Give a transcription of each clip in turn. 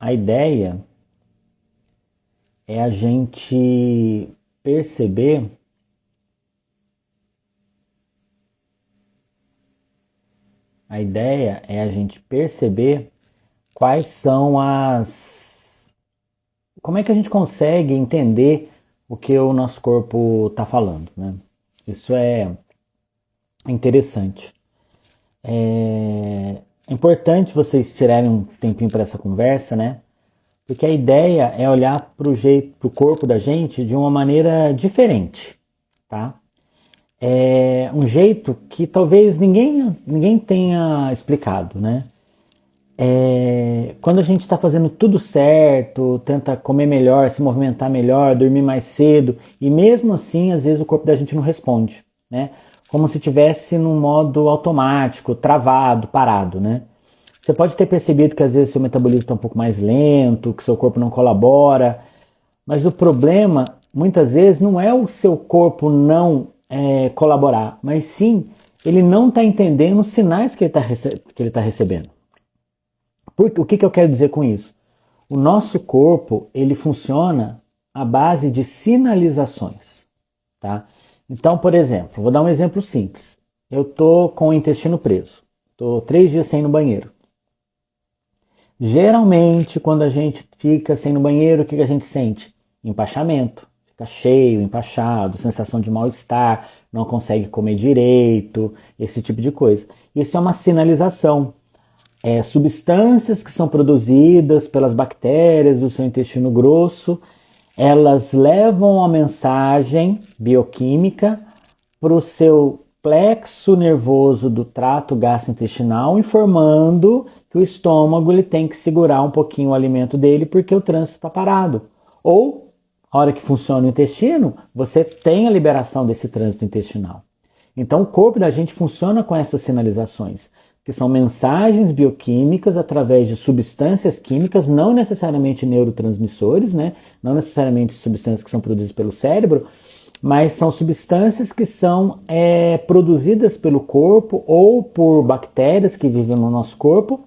A ideia é a gente perceber quais são como é que a gente consegue entender o que o nosso corpo está falando, né? Isso é interessante. É importante vocês tirarem um tempinho para essa conversa, né? Porque a ideia é olhar para o corpo da gente de uma maneira diferente, tá? É um jeito que talvez ninguém tenha explicado, né? Quando a gente está fazendo tudo certo, tenta comer melhor, se movimentar melhor, dormir mais cedo, e mesmo assim, às vezes o corpo da gente não responde, né? Como se estivesse num modo automático, travado, parado, né? Você pode ter percebido que às vezes seu metabolismo está um pouco mais lento, que seu corpo não colabora, mas o problema, muitas vezes, não é o seu corpo não colaborar, mas sim ele não está entendendo os sinais que ele está recebendo. O que eu quero dizer com isso? O nosso corpo, ele funciona à base de sinalizações, tá? Então, por exemplo, vou dar um exemplo simples. Eu estou com o intestino preso. Estou 3 dias sem ir no banheiro. Geralmente, quando a gente fica sem ir no banheiro, o que a gente sente? Empachamento. Fica cheio, empachado, sensação de mal-estar, não consegue comer direito, esse tipo de coisa. Isso é uma sinalização. Substâncias que são produzidas pelas bactérias do seu intestino grosso, elas levam a mensagem bioquímica para o seu plexo nervoso do trato gastrointestinal, informando que o estômago ele tem que segurar um pouquinho o alimento dele porque o trânsito está parado. Ou, a hora que funciona o intestino, você tem a liberação desse trânsito intestinal. Então, o corpo da gente funciona com essas sinalizações, que são mensagens bioquímicas através de substâncias químicas, não necessariamente neurotransmissores, né? Não necessariamente substâncias que são produzidas pelo cérebro, mas são substâncias que são produzidas pelo corpo ou por bactérias que vivem no nosso corpo,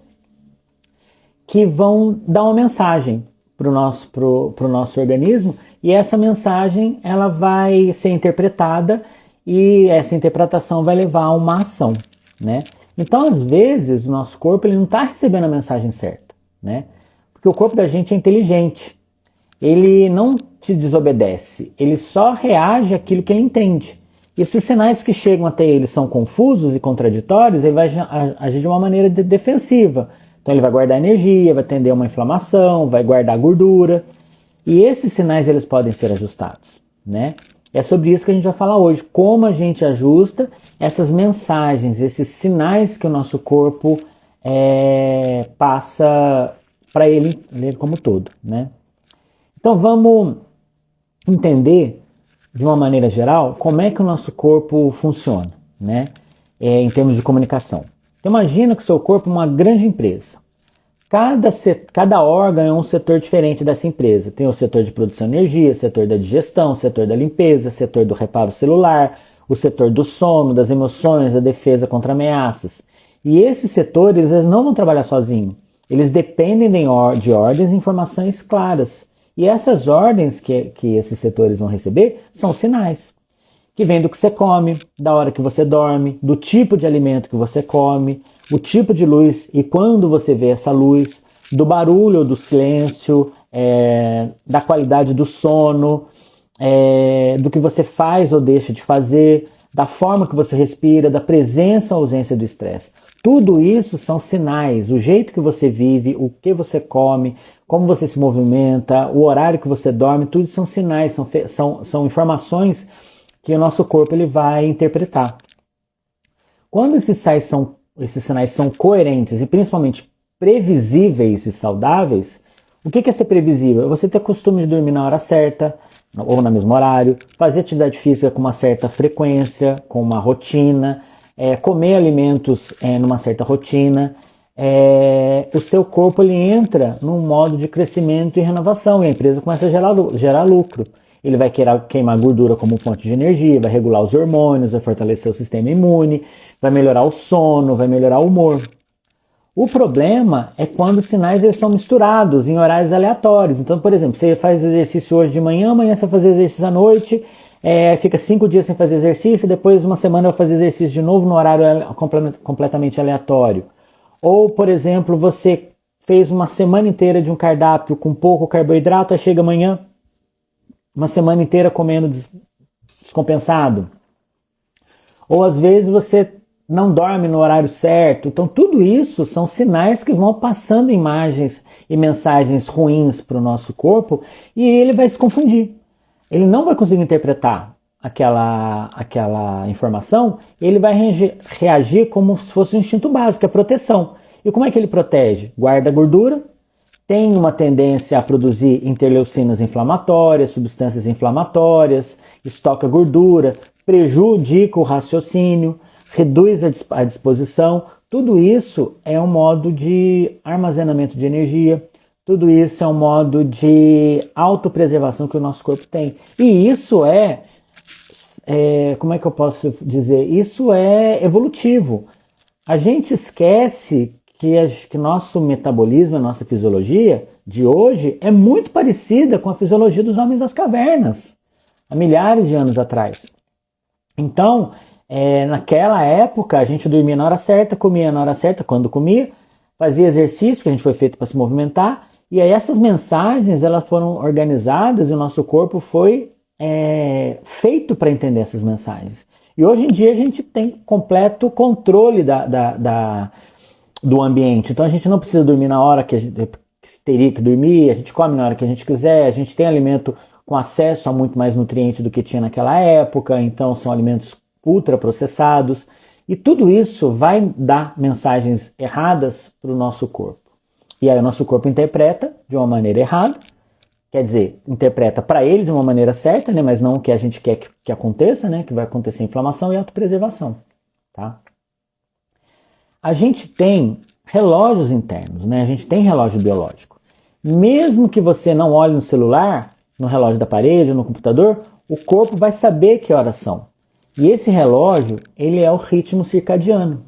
que vão dar uma mensagem para o nosso organismo, e essa mensagem ela vai ser interpretada e essa interpretação vai levar a uma ação, né? Então, às vezes, o nosso corpo ele não está recebendo a mensagem certa, né? Porque o corpo da gente é inteligente. Ele não te desobedece, ele só reage àquilo que ele entende. E se os sinais que chegam até ele são confusos e contraditórios, ele vai agir de uma maneira defensiva. Então ele vai guardar energia, vai tender a uma inflamação, vai guardar gordura. E esses sinais eles podem ser ajustados, né? É sobre isso que a gente vai falar hoje, como a gente ajusta essas mensagens, esses sinais que o nosso corpo passa para ele como todo, né? Então vamos entender, de uma maneira geral, como é que o nosso corpo funciona, né? Em termos de comunicação. Então, imagina que o seu corpo é uma grande empresa. Cada órgão é um setor diferente dessa empresa. Tem o setor de produção de energia, setor da digestão, setor da limpeza, setor do reparo celular, o setor do sono, das emoções, da defesa contra ameaças. E esses setores eles não vão trabalhar sozinhos. Eles dependem de ordens e informações claras. E essas ordens que esses setores vão receber são sinais. Que vem do que você come, da hora que você dorme, do tipo de alimento que você come, o tipo de luz e quando você vê essa luz, do barulho ou do silêncio, da qualidade do sono, do que você faz ou deixa de fazer, da forma que você respira, da presença ou ausência do estresse. Tudo isso são sinais, o jeito que você vive, o que você come, como você se movimenta, o horário que você dorme, tudo são sinais, são informações que o nosso corpo ele vai interpretar. Quando esses sinais são coerentes e principalmente previsíveis e saudáveis, o que é ser previsível? É você ter costume de dormir na hora certa, ou no mesmo horário, fazer atividade física com uma certa frequência, com uma rotina, comer alimentos numa certa rotina. O seu corpo ele entra num modo de crescimento e renovação e a empresa começa a gerar lucro. Ele vai queimar gordura como fonte de energia, vai regular os hormônios, vai fortalecer o sistema imune, vai melhorar o sono, vai melhorar o humor. O problema é quando os sinais eles são misturados em horários aleatórios. Então, por exemplo, você faz exercício hoje de manhã, amanhã você vai fazer exercício à noite, fica 5 dias sem fazer exercício, depois uma semana vai fazer exercício de novo no horário completamente aleatório. Ou, por exemplo, você fez uma semana inteira de um cardápio com pouco carboidrato, aí chega amanhã, uma semana inteira comendo descompensado. Ou às vezes você não dorme no horário certo. Então tudo isso são sinais que vão passando imagens e mensagens ruins para o nosso corpo e ele vai se confundir. Ele não vai conseguir interpretar aquela informação, ele vai reagir como se fosse um instinto básico, que é proteção. E como é que ele protege? Guarda gordura, tem uma tendência a produzir interleucinas inflamatórias, substâncias inflamatórias, estoca gordura, prejudica o raciocínio, reduz a disposição. Tudo isso é um modo de armazenamento de energia, tudo isso é um modo de autopreservação que o nosso corpo tem. E isso como é que eu posso dizer? Isso é evolutivo. A gente esquece que nosso metabolismo, a nossa fisiologia de hoje é muito parecida com a fisiologia dos homens das cavernas, há milhares de anos atrás. Então, naquela época, a gente dormia na hora certa, comia na hora certa, quando comia, fazia exercício, que a gente foi feito para se movimentar, e aí essas mensagens elas foram organizadas e o nosso corpo foi feito para entender essas mensagens. E hoje em dia a gente tem completo controle do ambiente. Então a gente não precisa dormir na hora que a gente teria que dormir, a gente come na hora que a gente quiser, a gente tem alimento com acesso a muito mais nutrientes do que tinha naquela época, então são alimentos ultraprocessados. E tudo isso vai dar mensagens erradas para o nosso corpo. E aí o nosso corpo interpreta de uma maneira errada, quer dizer, interpreta para ele de uma maneira certa, né, mas não o que a gente quer que aconteça, né, que vai acontecer inflamação e autopreservação. Tá? A gente tem relógios internos, né? A gente tem relógio biológico. Mesmo que você não olhe no celular, no relógio da parede, no computador, o corpo vai saber que horas são. E esse relógio, ele é o ritmo circadiano.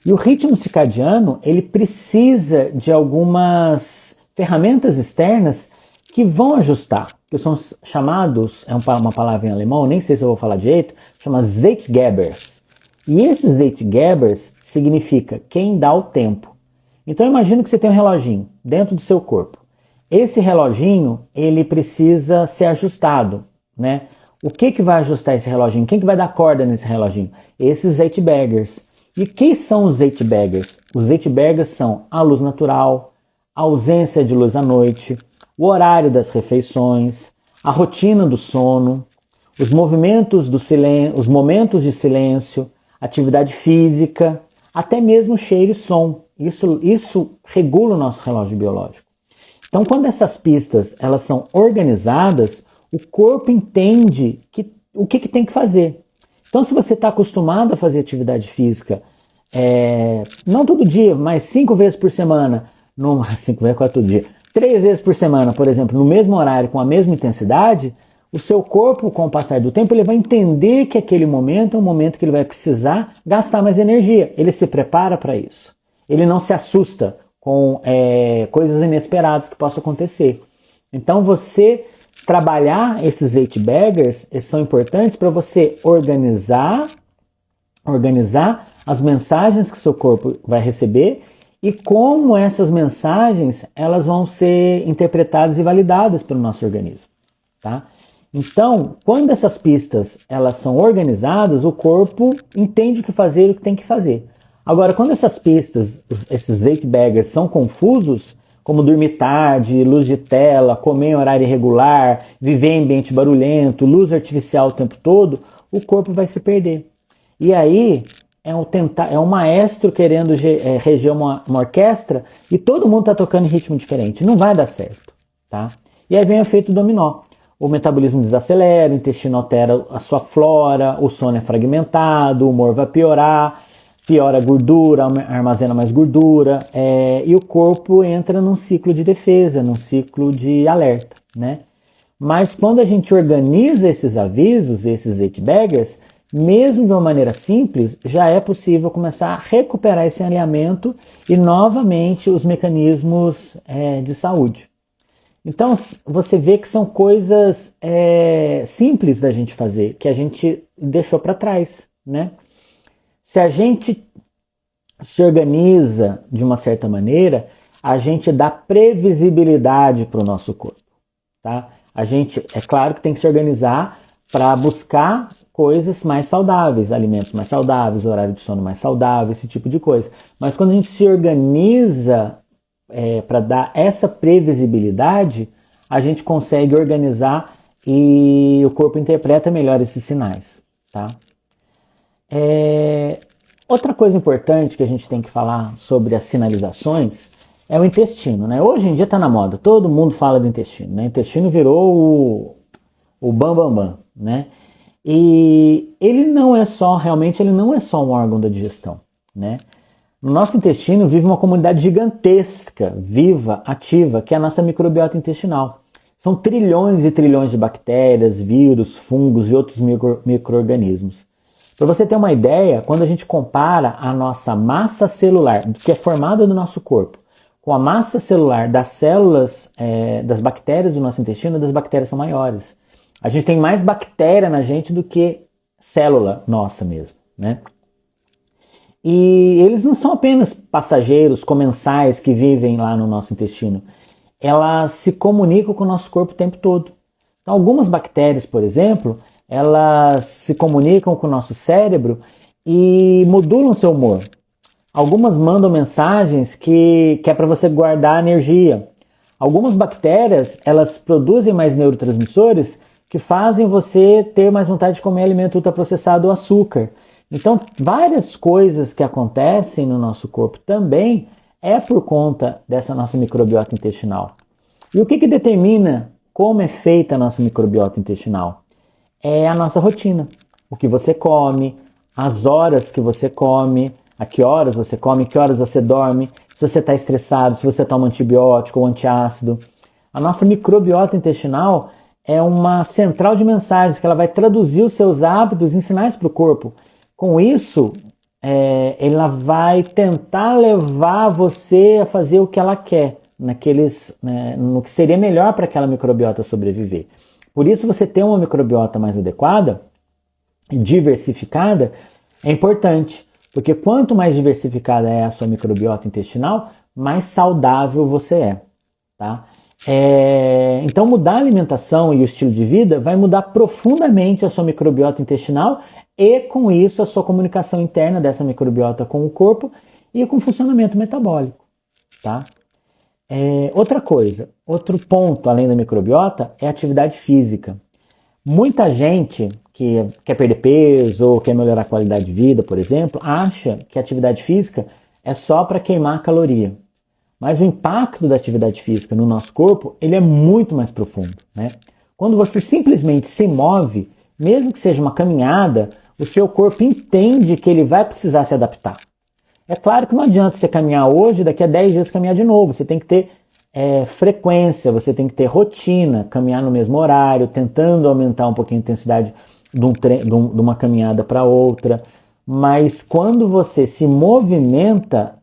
E o ritmo circadiano, ele precisa de algumas ferramentas externas que vão ajustar, que são chamados, uma palavra em alemão, nem sei se eu vou falar direito, chama Zeitgebers. E esses Zeitgebers significa quem dá o tempo. Então imagina que você tem um reloginho dentro do seu corpo. Esse reloginho, ele precisa ser ajustado, né? O que vai ajustar esse reloginho? Quem que vai dar corda nesse reloginho? Esses Zeitgebers. E quem são os Zeitgebers? Os Zeitgebers são a luz natural, a ausência de luz à noite, o horário das refeições, a rotina do sono, os movimentos do silêncio, os momentos de silêncio, atividade física, até mesmo cheiro e som. Isso regula o nosso relógio biológico. Então, quando essas pistas elas são organizadas, o corpo entende o que tem que fazer. Então, se você está acostumado a fazer atividade física, não todo dia, mas 5 vezes por semana, 5 vezes quase todo dia, 3 vezes por semana, por exemplo, no mesmo horário, com a mesma intensidade, o seu corpo, com o passar do tempo, ele vai entender que aquele momento é um momento que ele vai precisar gastar mais energia. Ele se prepara para isso. Ele não se assusta com coisas inesperadas que possam acontecer. Então, você trabalhar esses Zeitgebers, eles são importantes para você organizar as mensagens que o seu corpo vai receber e como essas mensagens elas vão ser interpretadas e validadas pelo nosso organismo. Tá? Então, quando essas pistas elas são organizadas, o corpo entende o que fazer e o que tem que fazer. Agora, quando essas pistas, esses Zeitgebers são confusos, como dormir tarde, luz de tela, comer em horário irregular, viver em ambiente barulhento, luz artificial o tempo todo, o corpo vai se perder. E aí é um maestro querendo reger uma orquestra e todo mundo está tocando em ritmo diferente. Não vai dar certo. Tá? E aí vem o efeito dominó. O metabolismo desacelera, o intestino altera a sua flora, o sono é fragmentado, o humor vai piorar, piora a gordura, armazena mais gordura, e o corpo entra num ciclo de defesa, num ciclo de alerta, né? Mas quando a gente organiza esses avisos, esses Zeitgebers, mesmo de uma maneira simples, já é possível começar a recuperar esse alinhamento e novamente os mecanismos de saúde. Então você vê que são coisas simples da gente fazer, que a gente deixou para trás, né? Se a gente se organiza de uma certa maneira, a gente dá previsibilidade para o nosso corpo, tá? A gente, é claro que tem que se organizar para buscar coisas mais saudáveis, alimentos mais saudáveis, horário de sono mais saudável, esse tipo de coisa. Mas quando a gente se organiza para dar essa previsibilidade, a gente consegue organizar e o corpo interpreta melhor esses sinais, tá? Outra coisa importante que a gente tem que falar sobre as sinalizações é o intestino, né? Hoje em dia está na moda, todo mundo fala do intestino, né? O intestino virou o bam, né? E ele não é só, realmente, ele não é só um órgão da digestão, né? No nosso intestino vive uma comunidade gigantesca, viva, ativa, que é a nossa microbiota intestinal. São trilhões e trilhões de bactérias, vírus, fungos e outros micro-organismos. Para você ter uma ideia, quando a gente compara a nossa massa celular, que é formada do nosso corpo, com a massa celular das células, das bactérias do nosso intestino, das bactérias são maiores. A gente tem mais bactéria na gente do que célula nossa mesmo, né? E eles não são apenas passageiros, comensais que vivem lá no nosso intestino. Elas se comunicam com o nosso corpo o tempo todo. Então, algumas bactérias, por exemplo, elas se comunicam com o nosso cérebro e modulam seu humor. Algumas mandam mensagens que é para você guardar energia. Algumas bactérias, elas produzem mais neurotransmissores que fazem você ter mais vontade de comer alimento ultraprocessado ou açúcar. Então, várias coisas que acontecem no nosso corpo também é por conta dessa nossa microbiota intestinal. E o que determina como é feita a nossa microbiota intestinal? É a nossa rotina. O que você come, as horas que você come, a que horas você come, que horas você dorme, se você está estressado, se você toma antibiótico ou antiácido. A nossa microbiota intestinal é uma central de mensagens que ela vai traduzir os seus hábitos em sinais para o corpo. Com isso, ela vai tentar levar você a fazer o que ela quer, no que seria melhor para aquela microbiota sobreviver. Por isso, você ter uma microbiota mais adequada e diversificada é importante, porque quanto mais diversificada é a sua microbiota intestinal, mais saudável você é, tá? Então, mudar a alimentação e o estilo de vida vai mudar profundamente a sua microbiota intestinal e, com isso, a sua comunicação interna dessa microbiota com o corpo e com o funcionamento metabólico, tá? Outra coisa, outro ponto além da microbiota é a atividade física. Muita gente que quer perder peso ou quer melhorar a qualidade de vida, por exemplo, acha que a atividade física é só para queimar caloria. Mas o impacto da atividade física no nosso corpo, ele é muito mais profundo, né? Quando você simplesmente se move, mesmo que seja uma caminhada, o seu corpo entende que ele vai precisar se adaptar. É claro que não adianta você caminhar hoje, daqui a 10 dias caminhar de novo. Você tem que ter frequência, você tem que ter rotina, caminhar no mesmo horário, tentando aumentar um pouquinho a intensidade de uma caminhada para outra. Mas quando você se movimenta,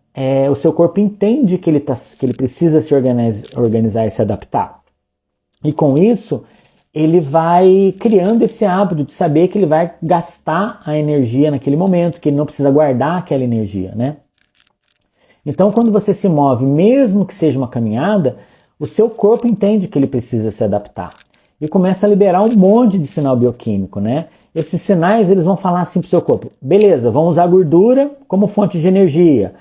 o seu corpo entende que ele precisa se organizar e se adaptar. E com isso, ele vai criando esse hábito de saber que ele vai gastar a energia naquele momento, que ele não precisa guardar aquela energia, né? Então, quando você se move, mesmo que seja uma caminhada, o seu corpo entende que ele precisa se adaptar. E começa a liberar um monte de sinal bioquímico, né? Esses sinais, eles vão falar assim pro seu corpo: beleza, vamos usar a gordura como fonte de energia.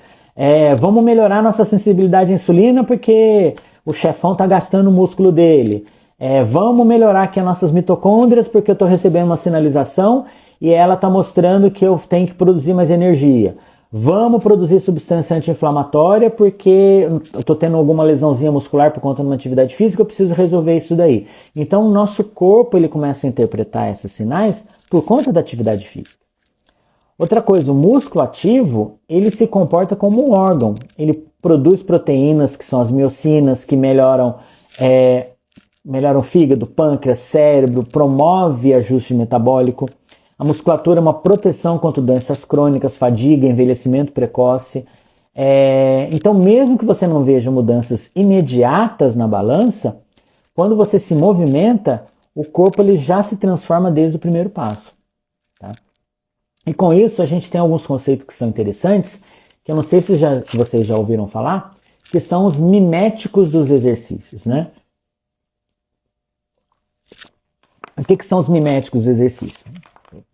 Vamos melhorar nossa sensibilidade à insulina porque o chefão está gastando o músculo dele. Vamos melhorar aqui as nossas mitocôndrias porque eu estou recebendo uma sinalização e ela está mostrando que eu tenho que produzir mais energia. Vamos produzir substância anti-inflamatória porque eu estou tendo alguma lesãozinha muscular por conta de uma atividade física, eu preciso resolver isso daí. Então o nosso corpo ele começa a interpretar esses sinais por conta da atividade física. Outra coisa, o músculo ativo, ele se comporta como um órgão. Ele produz proteínas, que são as miocinas, que melhoram o fígado, pâncreas, cérebro, promove ajuste metabólico. A musculatura é uma proteção contra doenças crônicas, fadiga, envelhecimento precoce. Então, mesmo que você não veja mudanças imediatas na balança, quando você se movimenta, o corpo ele já se transforma desde o primeiro passo. Tá? E com isso, a gente tem alguns conceitos que são interessantes, que eu não sei se vocês já ouviram falar, que são os miméticos dos exercícios. Né? O que são os miméticos dos exercícios?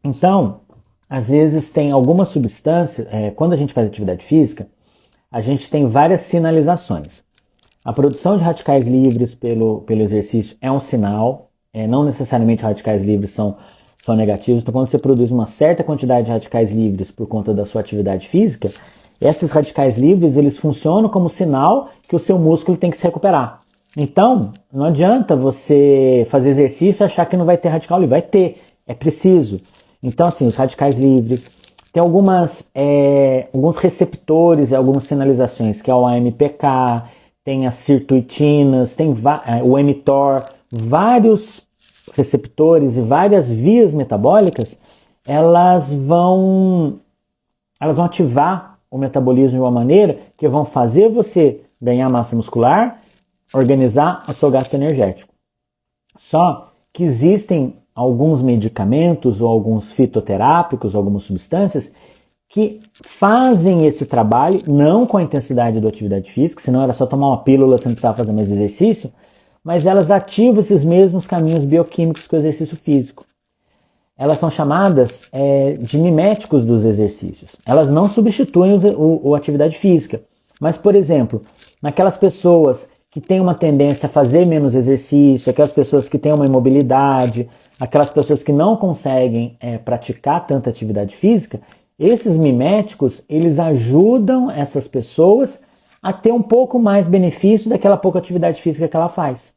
Então, às vezes tem alguma substância, quando a gente faz atividade física, a gente tem várias sinalizações. A produção de radicais livres pelo exercício é um sinal, não necessariamente radicais livres são negativos. Então, quando você produz uma certa quantidade de radicais livres por conta da sua atividade física, esses radicais livres eles funcionam como sinal que o seu músculo tem que se recuperar. Então, não adianta você fazer exercício e achar que não vai ter radical livre. Vai ter, é preciso. Então, assim, os radicais livres, tem alguns receptores e algumas sinalizações, que é o AMPK, tem as sirtuitinas, tem o mTOR, vários receptores e várias vias metabólicas, elas vão ativar o metabolismo de uma maneira que vão fazer você ganhar massa muscular, organizar o seu gasto energético. Só que existem alguns medicamentos ou alguns fitoterápicos, algumas substâncias que fazem esse trabalho, não com a intensidade da atividade física, senão era só tomar uma pílula, você não precisava fazer mais exercício, mas elas ativam esses mesmos caminhos bioquímicos que o exercício físico. Elas são chamadas de miméticos dos exercícios. Elas não substituem a atividade física, mas, por exemplo, naquelas pessoas que têm uma tendência a fazer menos exercício, aquelas pessoas que têm uma imobilidade, aquelas pessoas que não conseguem praticar tanta atividade física, esses miméticos, eles ajudam essas pessoas a ter um pouco mais benefício daquela pouca atividade física que ela faz.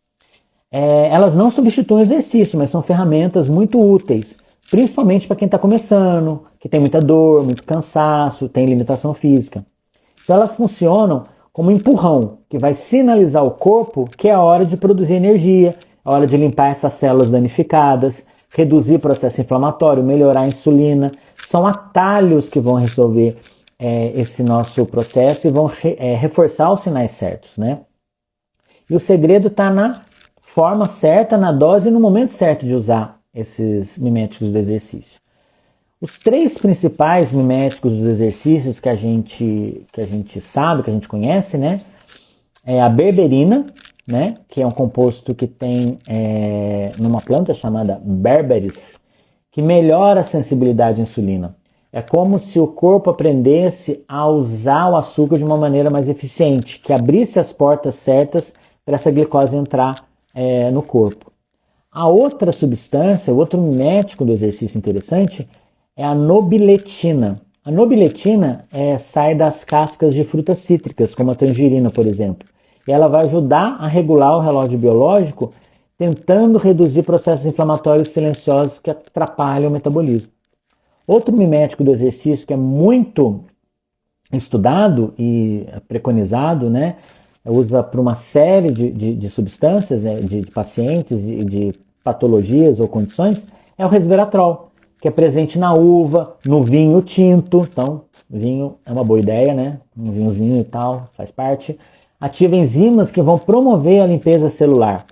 Elas não substituem o exercício, mas são ferramentas muito úteis, principalmente para quem está começando, que tem muita dor, muito cansaço, tem limitação física. Então elas funcionam como um empurrão, que vai sinalizar ao corpo que é a hora de produzir energia, a hora de limpar essas células danificadas, reduzir o processo inflamatório, melhorar a insulina. São atalhos que vão resolver esse nosso processo e vão reforçar os sinais certos, né? E o segredo está na forma certa, na dose e no momento certo de usar esses miméticos do exercício. Os 3 principais miméticos dos exercícios que a gente sabe, que a gente conhece, né? É a berberina, né? Que é um composto que tem numa planta chamada berberis, que melhora a sensibilidade à insulina. É como se o corpo aprendesse a usar o açúcar de uma maneira mais eficiente, que abrisse as portas certas para essa glicose entrar no corpo. A outra substância, o outro mimético do exercício interessante, é a nobiletina. A nobiletina sai das cascas de frutas cítricas, como a tangerina, por exemplo. E ela vai ajudar a regular o relógio biológico, tentando reduzir processos inflamatórios silenciosos que atrapalham o metabolismo. Outro mimético do exercício que é muito estudado e preconizado, né, usa para uma série de substâncias, né, de pacientes, de patologias ou condições, é o resveratrol, que é presente na uva, no vinho tinto. Então, vinho é uma boa ideia, né? Um vinhozinho e tal, faz parte. Ativa enzimas que vão promover a limpeza celular.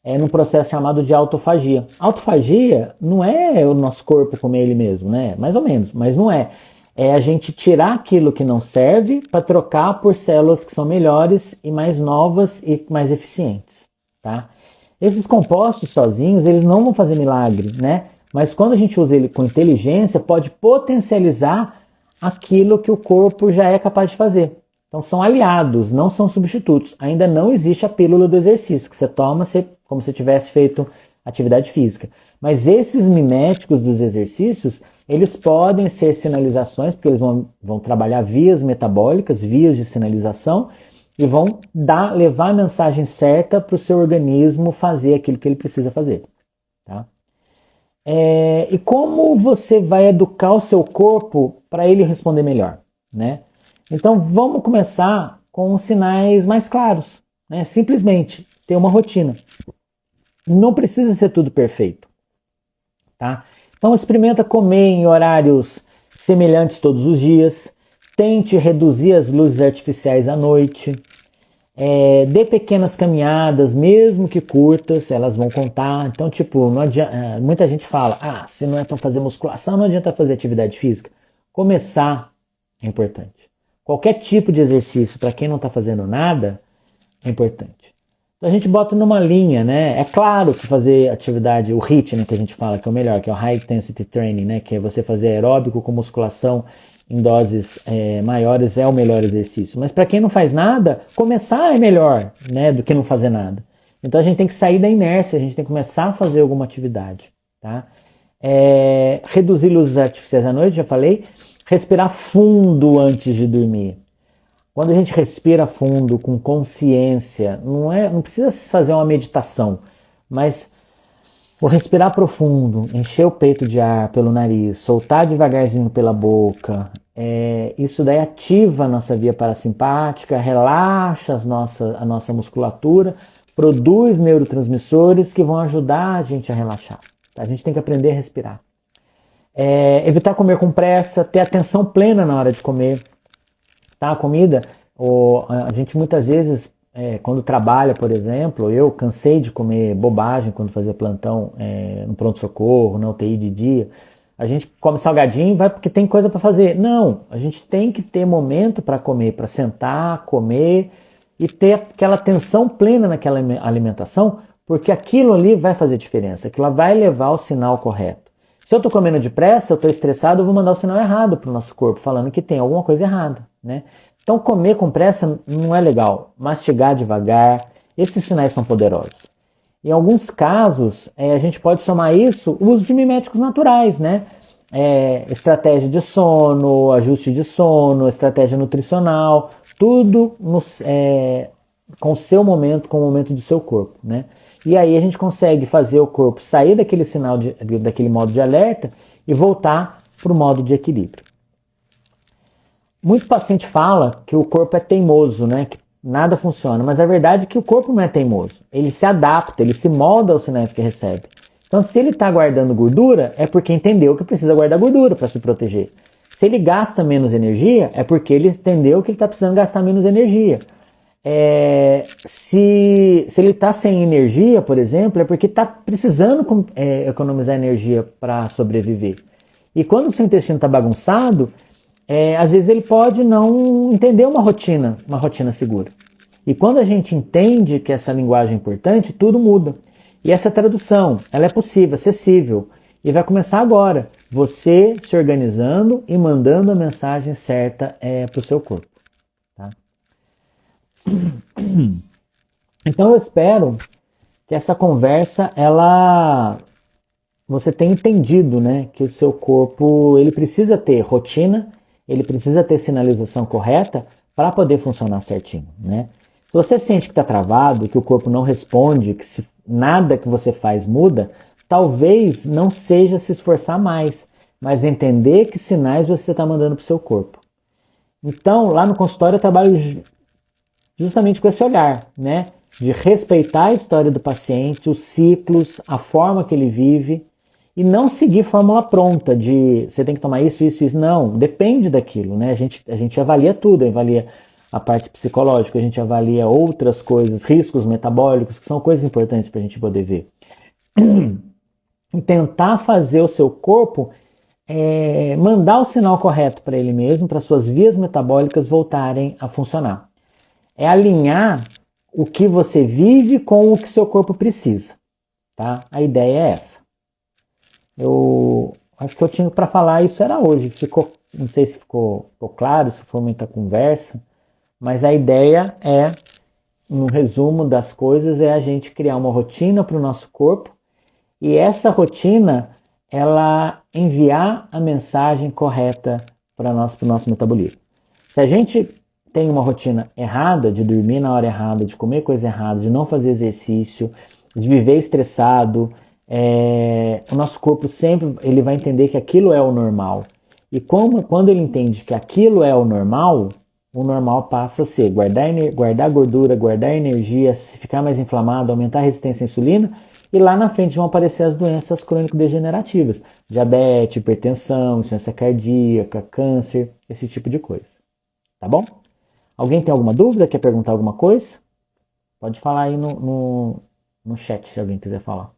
Num processo chamado de autofagia. Autofagia não é o nosso corpo comer ele mesmo, né? Mais ou menos, mas não é. É a gente tirar aquilo que não serve para trocar por células que são melhores e mais novas e mais eficientes, tá? Esses compostos sozinhos, eles não vão fazer milagre, né? Mas quando a gente usa ele com inteligência, pode potencializar aquilo que o corpo já é capaz de fazer. Então são aliados, não são substitutos. Ainda não existe a pílula do exercício, que você toma como se tivesse feito atividade física. Mas esses miméticos dos exercícios, eles podem ser sinalizações, porque eles vão trabalhar vias metabólicas, vias de sinalização, e vão levar a mensagem certa para o seu organismo fazer aquilo que ele precisa fazer. Tá? E como você vai educar o seu corpo para ele responder melhor, né? Então vamos começar com os sinais mais claros, né? Simplesmente ter uma rotina. Não precisa ser tudo perfeito, tá? Então experimenta comer em horários semelhantes todos os dias, tente reduzir as luzes artificiais à noite, dê pequenas caminhadas, mesmo que curtas, elas vão contar. Então, tipo, não adianta, muita gente fala, se não é para fazer musculação, não adianta fazer atividade física. Começar é importante. Qualquer tipo de exercício, para quem não está fazendo nada, é importante. Então a gente bota numa linha, né? É claro que fazer atividade, o HIIT, né, que a gente fala que é o melhor, que é o High Intensity Training, né, que é você fazer aeróbico com musculação em doses maiores, é o melhor exercício. Mas para quem não faz nada, começar é melhor, né, do que não fazer nada. Então a gente tem que sair da inércia, a gente tem que começar a fazer alguma atividade, tá? Reduzir luzes artificiais à noite, já falei. Respirar fundo antes de dormir. Quando a gente respira fundo, com consciência, não precisa fazer uma meditação, mas o respirar profundo, encher o peito de ar pelo nariz, soltar devagarzinho pela boca, isso daí ativa a nossa via parasimpática, relaxa a nossa musculatura, produz neurotransmissores que vão ajudar a gente a relaxar. A gente tem que aprender a respirar. Evitar comer com pressa, ter atenção plena na hora de comer. Tá? A comida, a gente muitas vezes, quando trabalha, por exemplo, eu cansei de comer bobagem quando fazia plantão no pronto-socorro, na UTI de dia. A gente come salgadinho, vai porque tem coisa para fazer. Não, a gente tem que ter momento para comer, para sentar, comer e ter aquela atenção plena naquela alimentação, porque aquilo ali vai fazer diferença, aquilo vai levar o sinal correto. Se eu estou comendo depressa, eu estou estressado, eu vou mandar o sinal errado para o nosso corpo, falando que tem alguma coisa errada, né? Então comer com pressa não é legal, mastigar devagar, esses sinais são poderosos. Em alguns casos, a gente pode somar isso o uso de miméticos naturais, né? Estratégia de sono, ajuste de sono, estratégia nutricional, tudo com o seu momento, com o momento do seu corpo, né? E aí a gente consegue fazer o corpo sair daquele sinal, daquele modo de alerta e voltar para o modo de equilíbrio. Muito paciente fala que o corpo é teimoso, né? Que nada funciona, mas a verdade é que o corpo não é teimoso. Ele se adapta, ele se molda aos sinais que recebe. Então, se ele está guardando gordura, é porque entendeu que precisa guardar gordura para se proteger. Se ele gasta menos energia, é porque ele entendeu que ele está precisando gastar menos energia. Se ele está sem energia, por exemplo, é porque está precisando economizar energia para sobreviver. E quando o seu intestino está bagunçado, às vezes ele pode não entender uma rotina segura. E quando a gente entende que essa linguagem é importante, tudo muda. E essa tradução, ela é possível, acessível. E vai começar agora, você se organizando e mandando a mensagem certa para o seu corpo. Tá? Então eu espero que essa conversa, você tenha entendido, né, que o seu corpo ele precisa ter rotina, ele precisa ter sinalização correta para poder funcionar certinho, né? Se você sente que está travado, que o corpo não responde, que nada que você faz muda, talvez não seja se esforçar mais, mas entender que sinais você está mandando para o seu corpo. Então, lá no consultório eu trabalho justamente com esse olhar, né? De respeitar a história do paciente, os ciclos, a forma que ele vive, e não seguir fórmula pronta de você tem que tomar isso, isso, isso. Não, depende daquilo, né? A gente avalia tudo, avalia a parte psicológica, a gente avalia outras coisas, riscos metabólicos, que são coisas importantes para a gente poder ver. E tentar fazer o seu corpo mandar o sinal correto para ele mesmo, para suas vias metabólicas voltarem a funcionar. É alinhar o que você vive com o que seu corpo precisa. Tá? A ideia é essa. Eu acho que eu tinha para falar isso era hoje. Não sei se ficou claro, se foi muita conversa, mas a ideia no resumo das coisas, é a gente criar uma rotina para o nosso corpo e essa rotina, ela enviar a mensagem correta para o nosso metabolismo. Se a gente tem uma rotina errada, de dormir na hora errada, de comer coisa errada, de não fazer exercício, de viver estressado, o nosso corpo sempre ele vai entender que aquilo é o normal. E quando ele entende que aquilo é o normal passa a ser guardar gordura, guardar energia, ficar mais inflamado, aumentar a resistência à insulina e lá na frente vão aparecer as doenças crônico-degenerativas, diabetes, hipertensão, insuficiência cardíaca, câncer, esse tipo de coisa. Tá bom? Alguém tem alguma dúvida? Quer perguntar alguma coisa? Pode falar aí no chat se alguém quiser falar.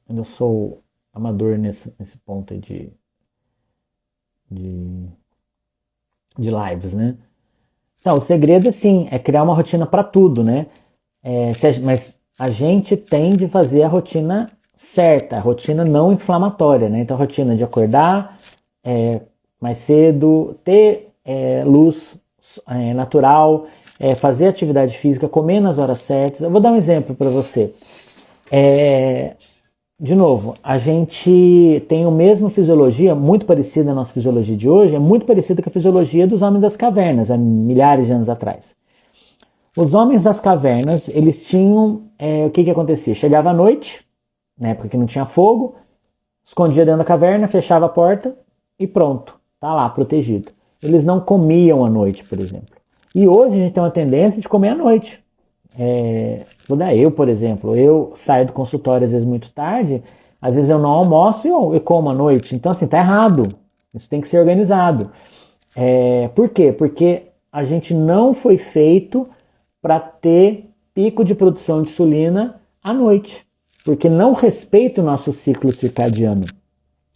Eu sou amador nesse ponto aí de lives, né? Então, o segredo, assim, é criar uma rotina para tudo, né? Mas a gente tem de fazer a rotina certa, a rotina não inflamatória, né? Então, a rotina de acordar mais cedo, ter luz natural, fazer atividade física, comer nas horas certas. Eu vou dar um exemplo para você. De novo, a gente tem a mesma fisiologia, muito parecida a nossa fisiologia de hoje, é muito parecida com a fisiologia dos homens das cavernas, há milhares de anos atrás. Os homens das cavernas, eles tinham, o que acontecia? Chegava à noite, na época que não tinha fogo, escondia dentro da caverna, fechava a porta e pronto, tá lá, protegido. Eles não comiam à noite, por exemplo. E hoje a gente tem uma tendência de comer à noite. Vou dar eu, por exemplo, eu saio do consultório às vezes muito tarde, às vezes eu não almoço e eu como à noite. Então, assim, tá errado. Isso tem que ser organizado. Por quê? Porque a gente não foi feito para ter pico de produção de insulina à noite, porque não respeita o nosso ciclo circadiano.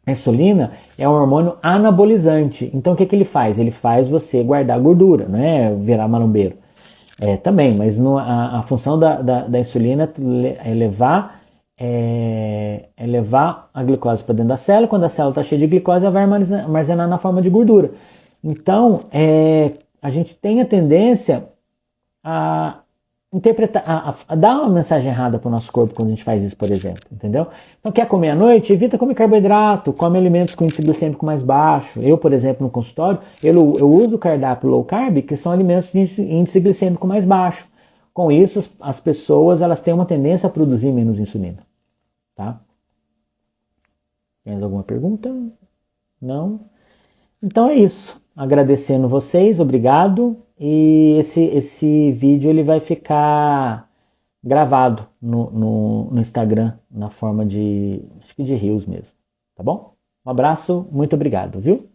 A insulina é um hormônio anabolizante. Então o que ele faz? Ele faz você guardar gordura, não é virar marombeiro. Também, mas a função da insulina é levar a glicose para dentro da célula. Quando a célula está cheia de glicose, ela vai armazenar na forma de gordura. Então, a gente tem a tendência a interpretar, a dar uma mensagem errada para o nosso corpo quando a gente faz isso, por exemplo, entendeu? Então, quer comer à noite? Evita comer carboidrato, come alimentos com índice glicêmico mais baixo. Eu, por exemplo, no consultório, eu uso o cardápio low carb, que são alimentos de índice glicêmico mais baixo. Com isso, as pessoas elas têm uma tendência a produzir menos insulina, tá? Mais alguma pergunta? Não? Então é isso. Agradecendo vocês, obrigado. E esse vídeo ele vai ficar gravado no Instagram, na forma acho que de Reels mesmo. Tá bom? Um abraço, muito obrigado, viu?